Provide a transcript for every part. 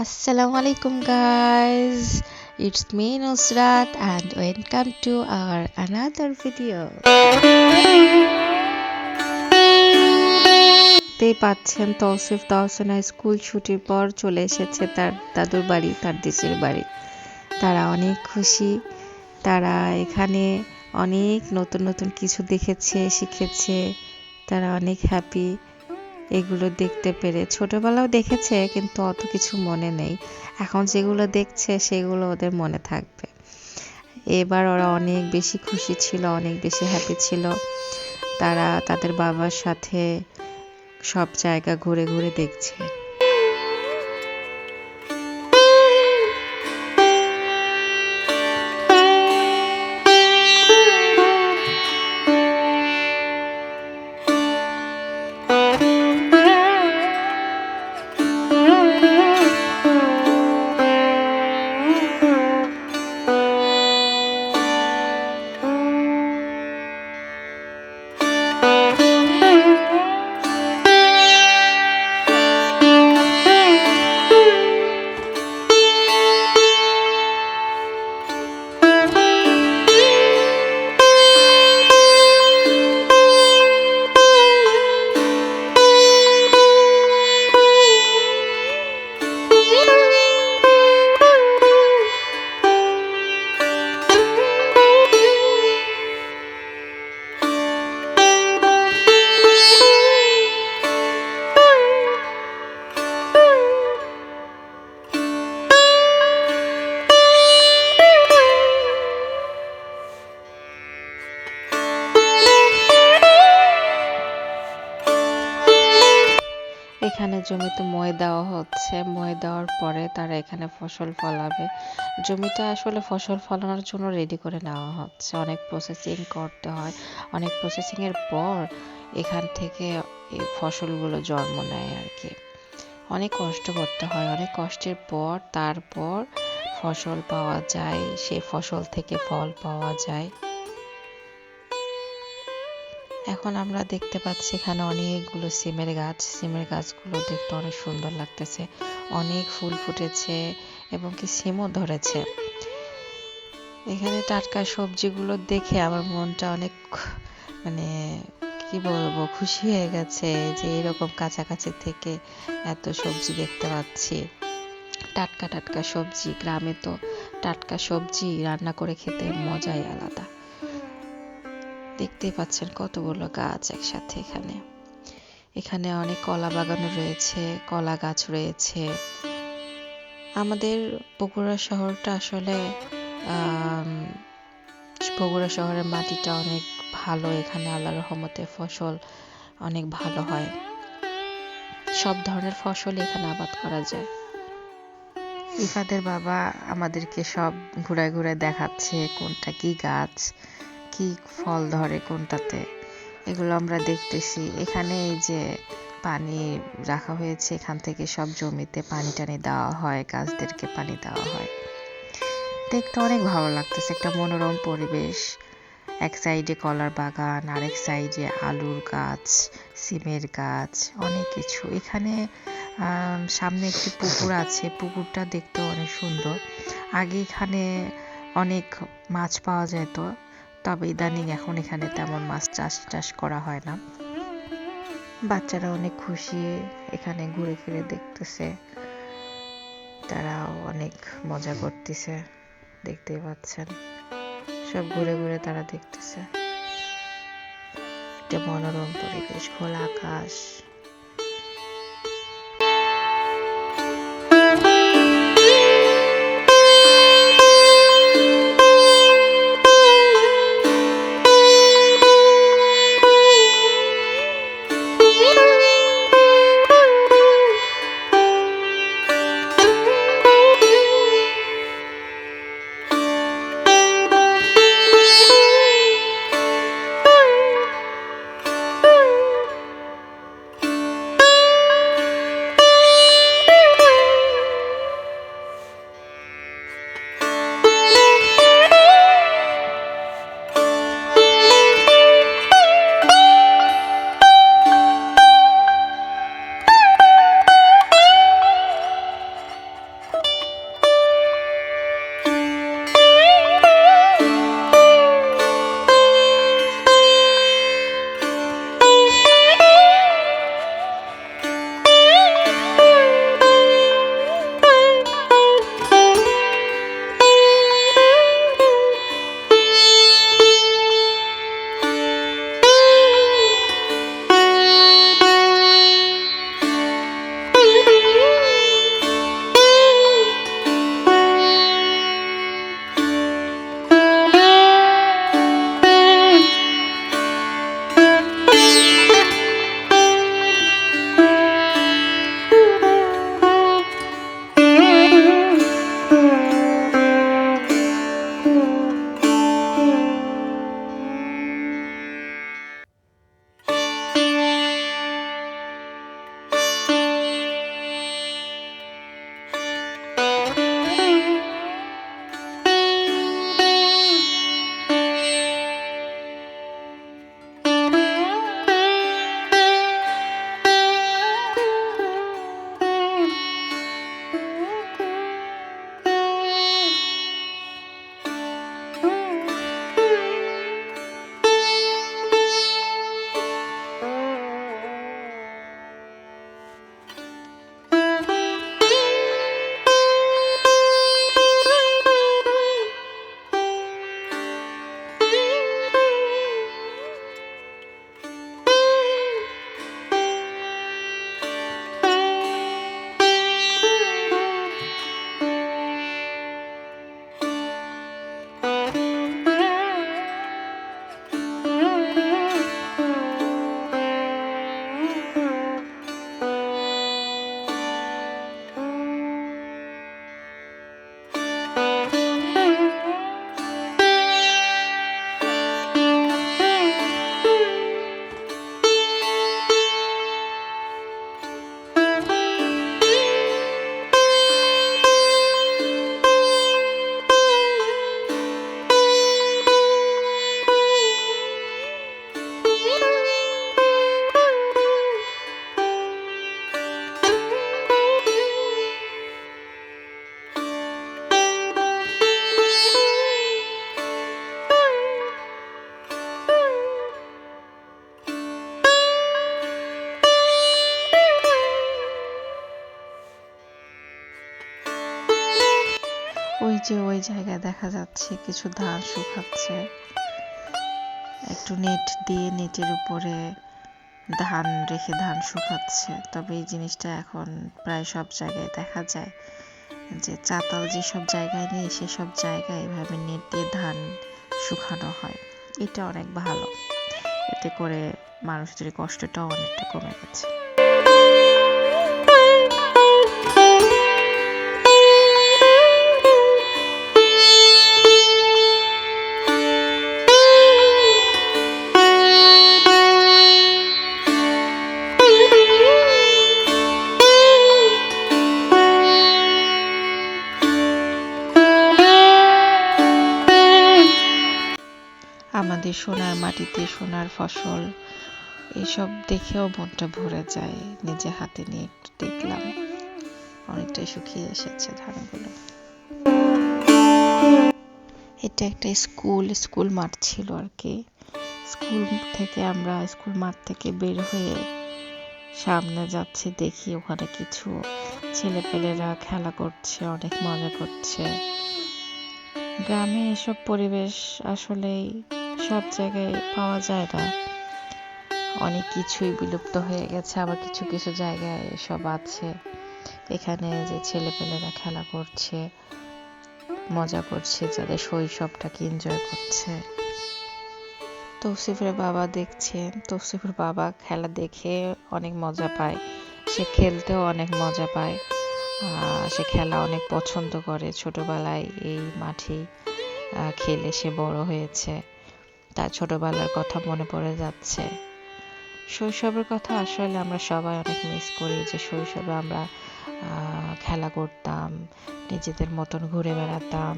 Assalamualaikum guys, it's me Nusrat and welcome to our another video. দেখতেই পাচ্ছেন Tausif তাহসানা school ছুটির পর চলে এসেছে তার দাদুর বাড়ি, তার দেশের বাড়ি। তারা অনেক খুশি, তারা এখানে অনেক নতুন নতুন কিছু দেখেছে, শিখেছে, তারা অনেক হ্যাপি এগুলো দেখতে পেরে। ছোটবেলাও দেখেছে কিন্তু অত কিছু মনে নেই, এখন যেগুলো দেখছে সেগুলো ওদের মনে থাকবে। এবার ওরা অনেক বেশি খুশি ছিল, অনেক বেশি হ্যাপি ছিল। তারা তাদের বাবার সাথে সব জায়গা ঘুরে ঘুরে দেখছে। এখানে জমিতে মই দেওয়া হচ্ছে, মই দেওয়ার পরে তারা এখানে ফসল ফলাবে। জমিটা আসলে ফসল ফলানোর জন্য রেডি করে নেওয়া হচ্ছে, অনেক প্রসেসিং করতে হয়, অনেক প্রসেসিং এর পর এখান থেকে এই ফসলগুলো জন্ম নেয় আর কি। অনেক কষ্ট করতে হয়, অনেক কষ্টের পর তারপর ফসল পাওয়া যায়, সেই ফসল থেকে ফল পাওয়া যায়। এখন আমরা দেখতে পাচ্ছি এখানে অনেকগুলো সিমের গাছ, সিমের গাছগুলো দেখতে অনেক সুন্দর লাগতেছে, অনেক ফুল ফুটেছে এবং কি সিমও ধরেছে। এখানে টাটকা সবজিগুলো দেখে আমার মনটা অনেক মানে কি বলবো, খুশি হয়ে গেছে যে এরকম কাছাকাছি থেকে এত সবজি দেখতে পাচ্ছি। টাটকা টাটকা সবজি, গ্রামে তো টাটকা সবজি রান্না করে খেতে মজাই আলাদা। দেখতেই পাচ্ছেন কতগুলো গাছ একসাথে। এখানে এখানে অনেক কলা বাগানও রয়েছে, কলা গাছ রয়েছে। আমাদের বগুড়া শহরটা আসলে বগুড়া শহরের মাটিটা অনেক ভালো, এখানে আল্লাহর রহমতে ফসল অনেক ভালো হয়, সব ধরনের ফসল এখানে আবাদ করা যায়। ইফাদের বাবা আমাদেরকে সব ঘুরায় ঘুরায় দেখাচ্ছে কোনটা কি গাছ, কি ফল ধরে কোনটাতে, এগুলো আমরা দেখতেছি। এখানে এই যে পানি রাখা হয়েছে, এখান থেকে সব জমিতে পানি টানি দেওয়া হয়, গাছদেরকে পানি দেওয়া হয়। দেখতে অনেক ভালো লাগতেছে, একটা মনোরম পরিবেশ। এক সাইডে কলার বাগান, আরেক সাইডে আলুর গাছ, সিমের গাছ, অনেক কিছু। এখানে সামনে একটি পুকুর আছে, পুকুরটা দেখতে অনেক সুন্দর। আগে এখানে অনেক মাছ পাওয়া যেত, তবে ইদানিং এখন এখানে তেমন মাছ চাষ করা হয় না। বাচ্চারা অনেক খুশি, এখানে ঘুরে ফিরে দেখতেছে, তারাও অনেক মজা করতেছে। দেখতেই পাচ্ছেন সব ঘুরে ঘুরে তারা দেখতেছে। একটা মনোরম পরিবেশ, খোলা আকাশ। ওই যে ওই জায়গায় দেখা যাচ্ছে কিছু ধান শুকাচ্ছে, একটু নেট দিয়ে নেটের উপরে ধান রেখে ধান শুকাচ্ছে। তবে এই জিনিসটা এখন প্রায় সব জায়গায় দেখা যায়, যে চাতাল যেসব জায়গায় নেই সেসব জায়গায় এভাবে নেট দিয়ে ধান শুকানো হয়। এটা অনেক ভালো, এতে করে মানুষদের কষ্টটাও অনেকটা কমে গেছে। আমাদের সোনার মাটিতে সোনার ফসল, এসব দেখেও মনটা ভরে যায়। নিজে হাতে নিয়ে একটু দেখলাম, অনেকটাই শুকিয়ে এসেছে ধানগুলো। এটা একটা স্কুল মাঠ ছিল আর কি। স্কুল মাঠ থেকে বের হয়ে সামনে যাচ্ছে, দেখি ওখানে কিছু ছেলেপেলেরা খেলা করছে, অনেক মজা করছে। গ্রামে এসব পরিবেশ আসলেই সব জায়গায় পাওয়া যায় না, অনেক কিছুই বিলুপ্ত হয়ে গেছে, আবার কিছু কিছু জায়গায় এসব আছে। এখানে যে ছেলেপেলেরা খেলা করছে, মজা করছে, যাদের শৈশবটাকে এনজয় করছে। তৌসিফের বাবা দেখছেন, তৌসিফের বাবা খেলা দেখে অনেক মজা পায়, সে খেলতেও অনেক মজা পায়, সে খেলা অনেক পছন্দ করে। ছোটবেলায় এই মাঠেই খেলে সে বড় হয়েছে, তার ছোটবেলার কথা মনে পড়ে যাচ্ছে। শৈশবের কথা আসলে আমরা সবাই অনেক মিস করি, যে শৈশবে আমরা খেলা করতাম, নিজেদের মতন ঘুরে বেড়াতাম,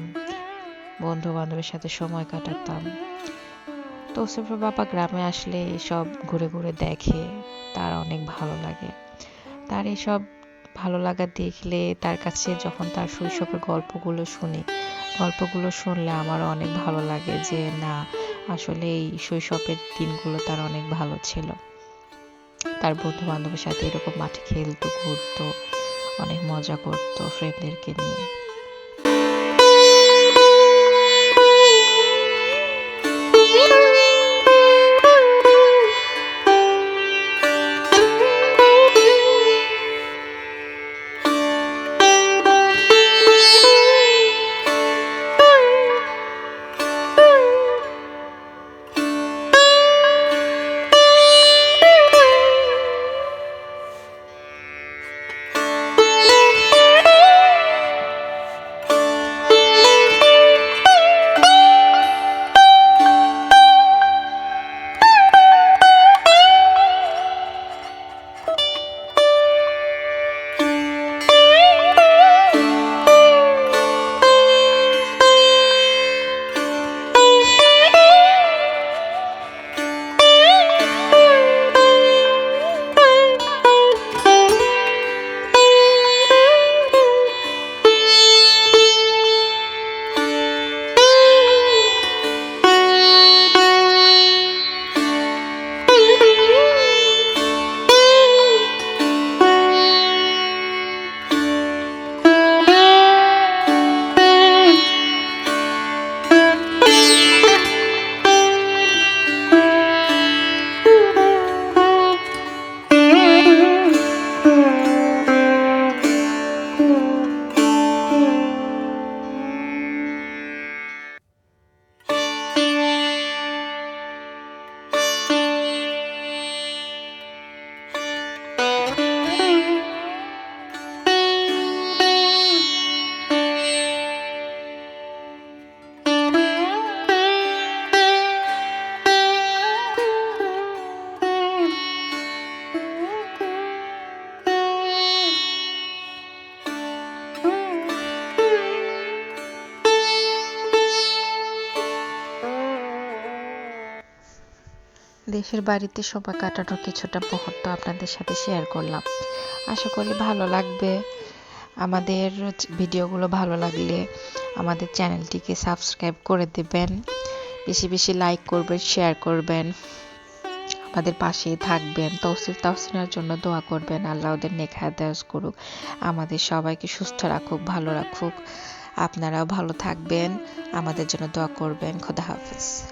বন্ধু বান্ধবের সাথে সময় কাটাতাম। তৌসিফের বাবা গ্রামে আসলে এসব ঘুরে ঘুরে দেখে, তার অনেক ভালো লাগে। তার এসব ভালো লাগা দেখলে তার কাছে যখন তার শৈশবের গল্পগুলো শুনলে আমারও অনেক ভালো লাগে, যে না আসলে এই শৈশবের দিনগুলো তার অনেক ভালো ছিল। তার বন্ধু বান্ধবের সাথে এরকম মাঠে খেলতো, ঘুরতো, অনেক মজা করতো ফ্রেন্ডদেরকে নিয়ে। দেশের বাড়িতে সময় কাটানোর কিছুটা মুহূর্ত আপনাদের সাথে শেয়ার করলাম। আশা করি ভালো লাগবে। আমাদের ভিডিওগুলো ভালো লাগলে আমাদের চ্যানেলটিকে সাবস্ক্রাইব করে দেবেন, বেশি বেশি লাইক করবেন, শেয়ার করবেন, আমাদের পাশেই থাকবেন। তৌসিফ তাহসিনের জন্য দোয়া করবেন, আল্লাহ ওদের নেক হায়াত দারাজ করুক, আমাদের সবাইকে সুস্থ রাখুক, ভালো রাখুক। আপনারাও ভালো থাকবেন, আমাদের জন্য দোয়া করবেন। খোদা হাফেজ।